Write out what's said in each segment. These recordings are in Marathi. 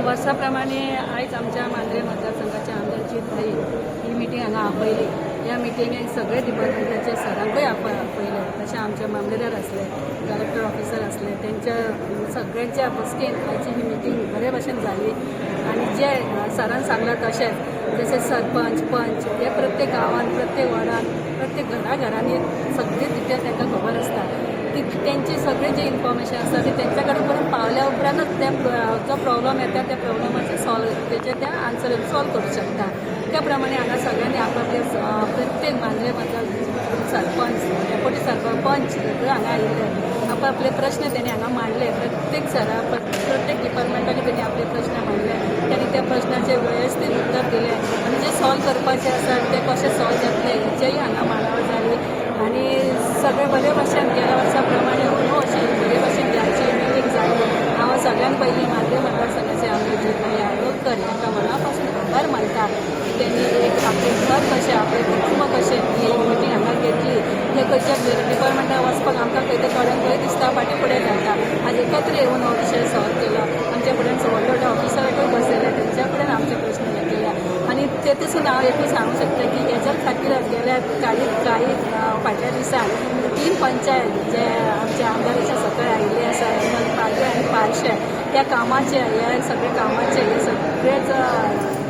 वर्सा प्रमाणे आयज आमच्या मांद्रे मतदारसंघाच्या आमदारची ही मिटींग हांगा आपयली. ह्या मिटिंगेक सगळे डिपार्टमेंटाचे सरांकूय आपयले. तशें आमचे मामलेदार आसले, कलेक्टर ऑफिसर आसले, तेंच्या सगळ्यांच्या बसकेन आयची ही मिटींग बरे भशेन जाली. आणि जे सरान सांगलां तशेंच जशें सरपंच पंच हे प्रत्येक गांवांत, प्रत्येक वार्डान, प्रत्येक घराघरांनी सगळे डिटेल तांकां खबर आसता की तेंची सगळें जे इन्फॉर्मेशन आसा ते तेंच्या कडेन पर्यंत पावल्या उपरांतच त्या जो प्रॉब्लम येता त्या प्रॉब्लमाचे तेचे त्या आन्सर सॉल्व करूंक शकता. त्या प्रमाणे हांगा सगळ्यांनी आपले प्रत्येक मांद्रे सरपंच, डेप्युटी सरपंच, पंच सगळे हांगा आयिल्ले. आपले प्रश्न तेणी हांगा मांडले. प्रत्येक डिपार्टमेंटांनी तेणी आपले प्रश्न मांडले. त्यांनी त्या प्रश्नाचे व्यवस्थित उत्तर दिले आणि जे सॉल्व करपाचे आसात ते कशें सॉल्व जातले हेचेय हांगा मांडावळ जाली. आणि सगळे बरे भशेन गेल्या वर्सा प्रमाणे अशी बरे भशेन जायची मिटींग जाली. हांव सगळ्यान पयलीं मांद्रे मतदारसंघाचे आमचे जे आयोजकर हांकां मना पासून आभार मानता. त्यांनी एक आपले घर कशें, आपले कुटुंब कशें ही मिटींग हांगा घेतली. हे खंयच्या डिपार्टमेंटाक वचपाक आमकां खंय ते थोड्यांक भंय दिसता, फाटीं फुडें जाता. आज एकत्र येवन हो विशय सॉल्व केलो. आमचे फुडें व्हड व्हड ऑफिसराकूय बसयले, तेंच्या फुडें आमचे प्रश्न घेतले. आणि तेतून हांव एकूच सांगूं शकता की हेच्या खातीर गेल्या काही फाटल्या दिसांनी 3 पंचायत जे आमच्या आमदाराच्या सकयल आयिल्ले आसा, पागे आनी पारशे, त्या कामाचे हे सगळे कामाचे हे सगळेच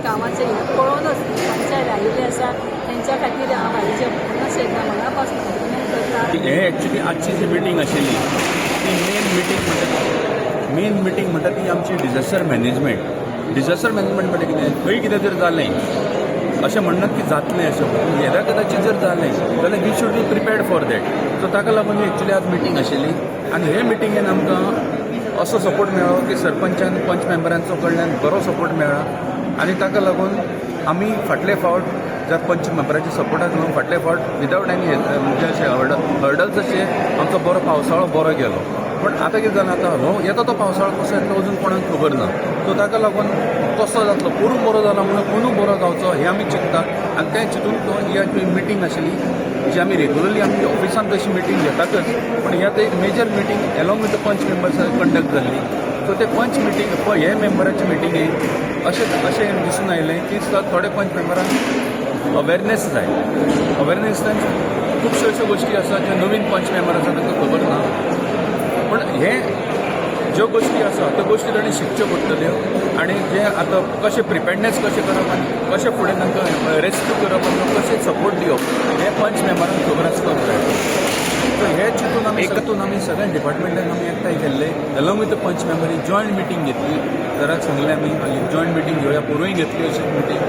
कामाचे हे पळोवनूच पंचायत आयिल्ले आसा. तेंच्या खातीर हांव हाजेचे पूर्ण एकदा मना पासून अभिनंदन करता. हे एक्चुली आजची जी मिटींग आशिल्ली ती मेन मिटींग म्हणटा ती आमची डिझास्टर मॅनेजमेंट म्हणजे कितें, खंय कितें जर जालें अशें म्हणनात की जातलें अशें, येदा कदाचित जर जालें जाल्यार we should be prepared for that. So ताका लागून एक्चुली आज मिटींग आशिल्ली. आनी हे मिटींगेन आमकां असो सपोर्ट मेळ्ळो की सरपंचान पंच मेंबरांचो कडल्यान बरो सपोर्ट मेळ्ळा. आनी ताका लागून आमी फाटले फावट ज्या पंच मेंबरांच्या सपोर्टाक लागून फाटले फावट विदावट एनी म्हणजे अशें हर्डल्स अशें आमचो बरो पावसाळो बरो गेलो. पण आतां कितें जालें, आतां हो येता तो पावसाळो कसो येतलो अजून कोणाक खबर ना. सो ताका लागून कसो जातलो, पोरूं बरो जाला म्हणून कोणूय बरो जावचो हें आमी चिंतता. आनी तें चिंतून ही जी मिटींग आशिल्ली जी आमी रेग्युलरली आमची ऑफिसान तशी मिटींग घेतातच, पण ह्या एक major meeting along with the panch members conduct जाल्ली. सो ते पंच मिटींग हे मेंबराचे मिटींगेक अशें दिसून आयलें की थोडे पंच मेंबरांक अवेरनेस जाय. अवेरनेस खुबश्यो अश्यो गोश्टी आसा ज्यो नवीन पंच मेंबर आसा तांकां खबर ना. पण हे ज्यो गोश्टी आसा त्यो गोश्टी ताणें शिकच्यो पडटल्यो. आनी जे आतां कशें प्रिपेर्डनेस कशें करप आनी कशें फुडें तांकां रेस्क्यू करप आनी कशें सपोर्ट दिवप हे पंच मेंबरांक खबर आसपाक जाय. सो हे चिंतून आमी सगळ्या डिपार्टमेंटान आमी एकठांय केल्ले. एलोंग विथ द पंच मेंबर ही जॉयंट मिटींग घेतली. जराक सांगलें आमी जॉयंट मिटींग घेवया, पूर्वय घेतली अशी मिटींग.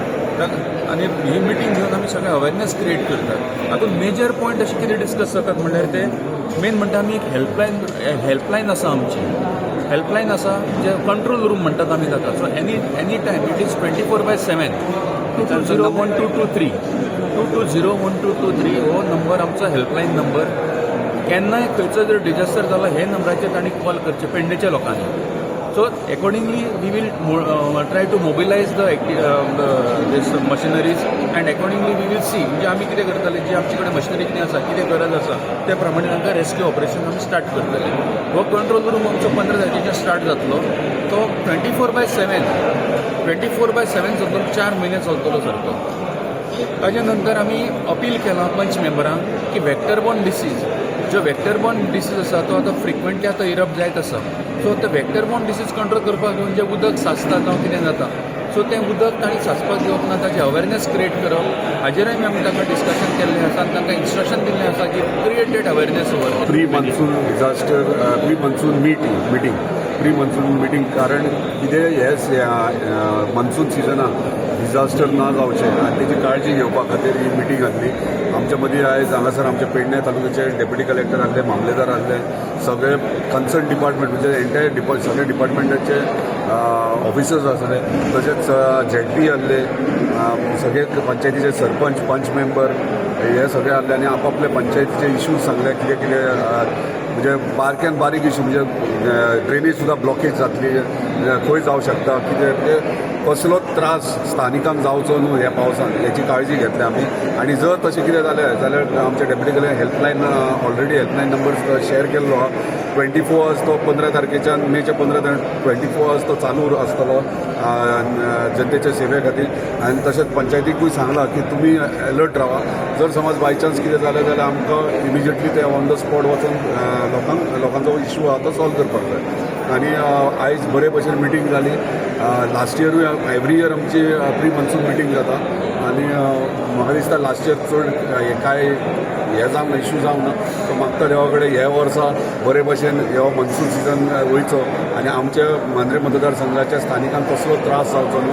आनी ही मिटींग घेवन आमी सगळें अवेरनेस क्रिएट करतात. हातूंत मेजर पॉयंट अशें कितें डिस्कस जातात म्हणल्यार ते मेन म्हणटा आमी एक हेल्पलायन आसा आमची. हेल्पलायन आसा जे कंट्रोल रूम म्हणटात आमी ताका. So any time it is 24/7 2201223 2201223 हो नंबर आमचो हेल्पलायन नंबर. केन्नाय खंयचो जर डिझास्टर जाला हे नंबराचेर तांणी कॉल करचे पेडणेच्या लोकांनी. So accordingly we will try to mobilise the machineries and accordingly we will see म्हणजे आमी कितें करतले, जी आमचे कडेन मशिनरी कितें आसा, कितें गरज आसा त्या प्रमाणे तांकां रेस्क्यू ऑपरेशन आमी स्टार्ट करतले. हो कंट्रोल रूम आमचो 15 तारखेच्या स्टार्ट जातलो. तो 24/7 जातलो, 4 म्हयने चलतलो सारको. ताजे नंतर आमी अपील केलां पंच मेंबरांक की वेक्टरबॉर्न डिसीज जो वेक्टरबॉर्न डिसीज आसा तो आतां फ्रिक्वेंटली आतां इरप्ट जायत आसा. सो ते वेक्टरबॉर्न डिसीज कंट्रोल करपाक म्हणजे उदक साचता जावं कितें जाता. सो तें उदक तांणी साचपाक दिवप ना, ताची अवेरनेस क्रिएट करप हाजेरूय आमी तांकां डिस्कशन केल्लें आसा आनी तांकां इन्स्ट्रक्शन दिल्लें आसा की created awareness over pre monsoon disaster pre monsoon meeting कारण कितें हे मान्सून सिजनाक डिझास्टर ना जावचें आनी तेजी काळजी घेवपा खातीर ही मिटींग घातली. आमच्या मदीं आयज हांगासर आमचे पेडणे तालुक्याचे डेप्युटी कलेक्टर आसले, मामलेदार आसले, सगळे कन्सर्न डिपार्टमेंट म्हणजे एंटायर सगळे डिपार्टमेंटाचे ऑफिसर्स आसले, तशेंच झेडपी आसले, सगळे पंचायतीचे सरपंच पंच मेंबर हे सगळे आसले आनी आपापले पंचायतीचे इश्यूज सांगले कितें कितें म्हणजे बारक्यान बारीक इश्यू म्हणजे ड्रेनेज सुद्दां ब्लॉकेज जातली, खंय जावं शकता कितें कसलोच त्रास स्थानिकांक जावचो न्हू ह्या पावसान हेची काळजी घेतली आमी आणि जर तशें कितें जालें जाल्यार आमचे deputy collector helpline already helpline number share केल्लो आहा 24 hours तो 15 तारखेच्यान मेच्या 15 तारखेर 24 hours तो चालू आसतलो जनतेच्या सेवे खातीर आनी तशेंच पंचायतीकूय सांगलां की तुमी अलर्ट रावा जर समज बाय चान्स कितें जालें जाल्यार आमकां इमिजिएटली ते ऑन द स्पॉट वचून लोकांचो इशू आहा तो सॉल्व करपाक जाय आनी आयज बरे भशेन मिटींग जाली लास्ट इयरूय एवरी इयर आमची प्री मन्सून मिटींग जाता आनी म्हाका दिसता लास्ट इयर चड काय हे जावंक ना इशू जावंक ना सो मागता देवा कडेन हे वर्सा बरे भशेन हो मन्सून सिजन वयचो आनी आमच्या मांद्रे मतदारसंघाच्या स्थानिकांक कसलो त्रास जावचो न्हू